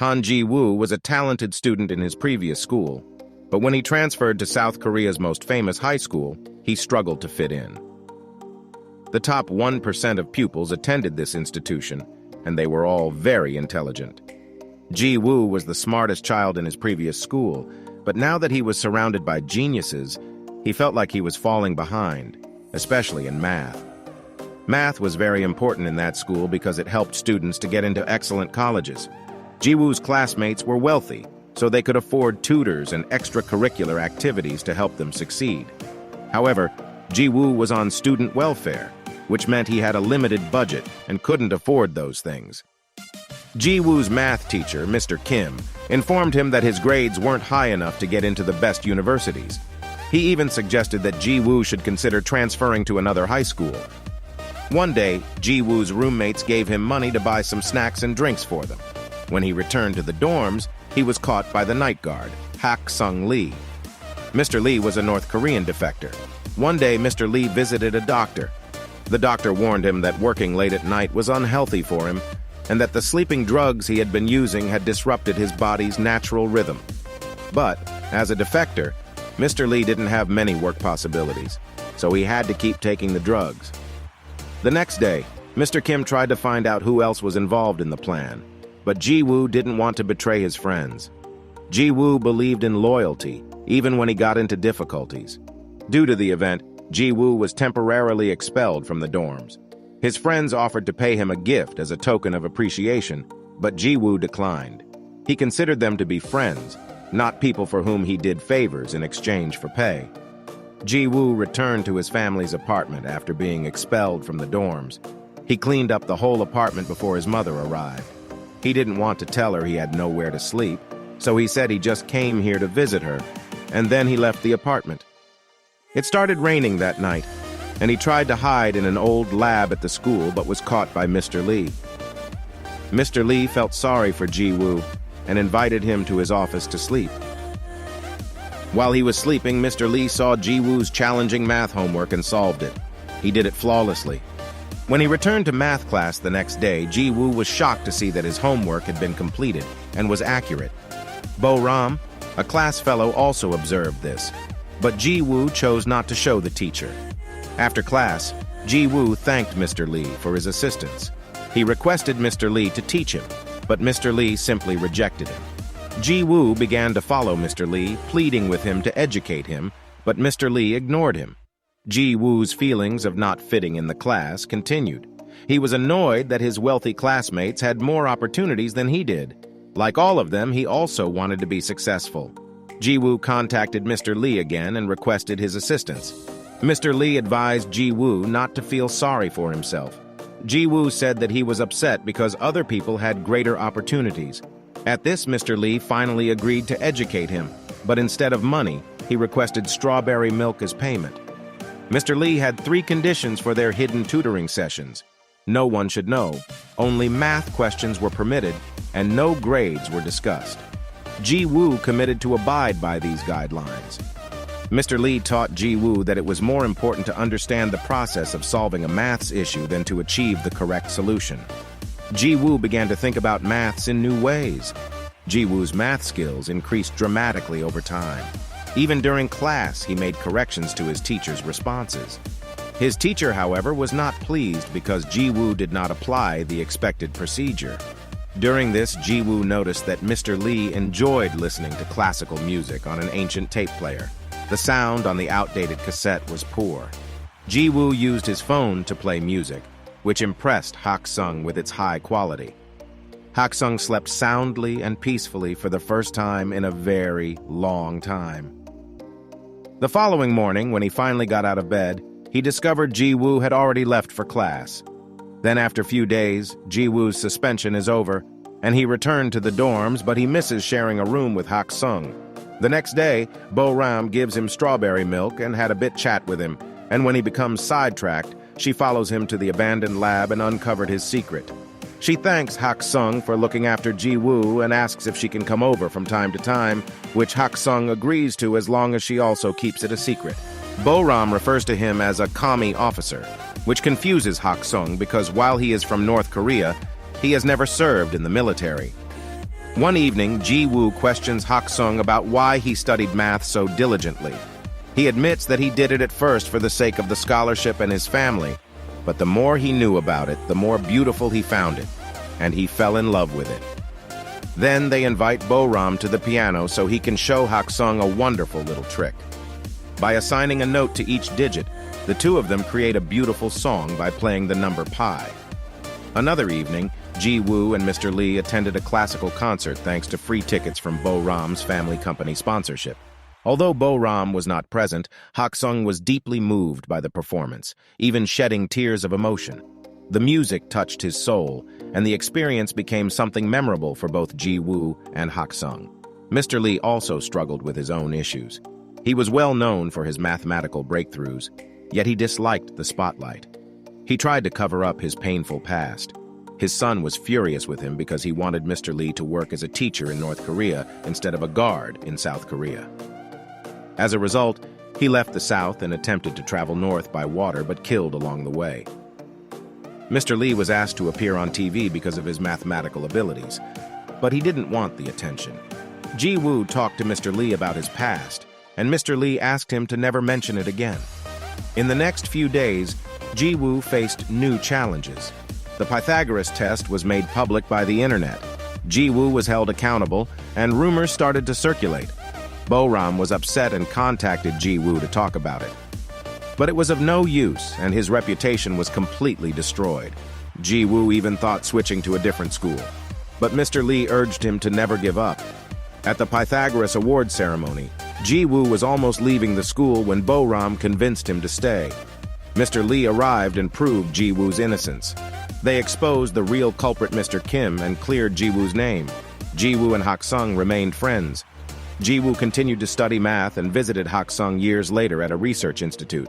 Han Ji-woo was a talented student in his previous school, but when he transferred to South Korea's most famous high school, he struggled to fit in. The top 1% of pupils attended this institution, and they were all very intelligent. Ji-woo was the smartest child in his previous school, but now that he was surrounded by geniuses, he felt like he was falling behind, especially in math. Math was very important in that school because it helped students to get into excellent colleges. Ji-woo's classmates were wealthy, so they could afford tutors and extracurricular activities to help them succeed. However, Ji-woo was on student welfare, which meant he had a limited budget and couldn't afford those things. Ji-woo's math teacher, Mr. Kim, informed him that his grades weren't high enough to get into the best universities. He even suggested that Ji-woo should consider transferring to another high school. One day, Ji-woo's roommates gave him money to buy some snacks and drinks for them. When he returned to the dorms, he was caught by the night guard, Hak Sung-lee. Mr. Lee was a North Korean defector. One day, Mr. Lee visited a doctor. The doctor warned him that working late at night was unhealthy for him, and that the sleeping drugs he had been using had disrupted his body's natural rhythm. But, as a defector, Mr. Lee didn't have many work possibilities, so he had to keep taking the drugs. The next day, Mr. Kim tried to find out who else was involved in the plan, but Ji-woo didn't want to betray his friends. Ji-woo believed in loyalty, even when he got into difficulties. Due to the event, Ji-woo was temporarily expelled from the dorms. His friends offered to pay him a gift as a token of appreciation, but Ji-woo declined. He considered them to be friends, not people for whom he did favors in exchange for pay. Ji-woo returned to his family's apartment after being expelled from the dorms. He cleaned up the whole apartment before his mother arrived. He didn't want to tell her he had nowhere to sleep, so he said he just came here to visit her, and then he left the apartment. It started raining that night, and he tried to hide in an old lab at the school but was caught by Mr. Lee. Mr. Lee felt sorry for Ji-woo and invited him to his office to sleep. While he was sleeping, Mr. Lee saw Ji-woo's challenging math homework and solved it. He did it flawlessly. When he returned to math class the next day, Ji-woo was shocked to see that his homework had been completed and was accurate. Bo-ram, a class fellow, also observed this, but Ji-woo chose not to show the teacher. After class, Ji-woo thanked Mr. Lee for his assistance. He requested Mr. Lee to teach him, but Mr. Lee simply rejected him. Ji-woo began to follow Mr. Lee, pleading with him to educate him, but Mr. Lee ignored him. Ji-woo's feelings of not fitting in the class continued. He was annoyed that his wealthy classmates had more opportunities than he did. Like all of them, he also wanted to be successful. Ji-woo contacted Mr. Lee again and requested his assistance. Mr. Lee advised Ji-woo not to feel sorry for himself. Ji-woo said that he was upset because other people had greater opportunities. At this, Mr. Lee finally agreed to educate him, but instead of money, he requested strawberry milk as payment. Mr. Lee had 3 conditions for their hidden tutoring sessions. No one should know, only math questions were permitted, and no grades were discussed. Ji-woo committed to abide by these guidelines. Mr. Lee taught Ji-woo that it was more important to understand the process of solving a maths issue than to achieve the correct solution. Ji-woo began to think about maths in new ways. Ji-woo's math skills increased dramatically over time. Even during class, he made corrections to his teacher's responses. His teacher, however, was not pleased because Ji-woo did not apply the expected procedure. During this, Ji-woo noticed that Mr. Lee enjoyed listening to classical music on an ancient tape player. The sound on the outdated cassette was poor. Ji-woo used his phone to play music, which impressed Hak-sung with its high quality. Hak-sung slept soundly and peacefully for the first time in a very long time. The following morning, when he finally got out of bed, he discovered Ji-woo had already left for class. Then after a few days, Ji-woo's suspension is over, and he returned to the dorms, but he misses sharing a room with Hak-sung. The next day, Bo-ram gives him strawberry milk and had a bit chat with him, and when he becomes sidetracked, she follows him to the abandoned lab and uncovered his secret. She thanks Hak-sung for looking after Ji-woo and asks if she can come over from time to time, which Hak-sung agrees to as long as she also keeps it a secret. Bo-ram refers to him as a commie officer, which confuses Hak-sung because while he is from North Korea, he has never served in the military. One evening, Ji-woo questions Hak-sung about why he studied math so diligently. He admits that he did it at first for the sake of the scholarship and his family, but the more he knew about it, the more beautiful he found it, and he fell in love with it. Then they invite Bo-ram to the piano so he can show Hak-sung a wonderful little trick. By assigning a note to each digit, the two of them create a beautiful song by playing the number pi. Another evening, Ji-woo and Mr. Lee attended a classical concert thanks to free tickets from Bo-ram's family company sponsorship. Although Bo-ram was not present, Hak-sung was deeply moved by the performance, even shedding tears of emotion. The music touched his soul, and the experience became something memorable for both Ji-woo and Hak-sung. Mr. Lee also struggled with his own issues. He was well known for his mathematical breakthroughs, yet he disliked the spotlight. He tried to cover up his painful past. His son was furious with him because he wanted Mr. Lee to work as a teacher in North Korea instead of a guard in South Korea. As a result, he left the South and attempted to travel north by water but killed along the way. Mr. Lee was asked to appear on TV because of his mathematical abilities, but he didn't want the attention. Ji-woo talked to Mr. Lee about his past, and Mr. Lee asked him to never mention it again. In the next few days, Ji-woo faced new challenges. The Pythagoras test was made public by the internet. Ji-woo was held accountable, and rumors started to circulate. Bo-ram was upset and contacted Ji-woo to talk about it. But it was of no use, and his reputation was completely destroyed. Ji-woo even thought switching to a different school. But Mr. Lee urged him to never give up. At the Pythagoras award ceremony, Ji-woo was almost leaving the school when Bo-ram convinced him to stay. Mr. Lee arrived and proved Ji-woo's innocence. They exposed the real culprit, Mr. Kim, and cleared Ji-woo's name. Ji-woo and Hak-sung remained friends. Ji-woo continued to study math and visited Hak-sung years later at a research institute.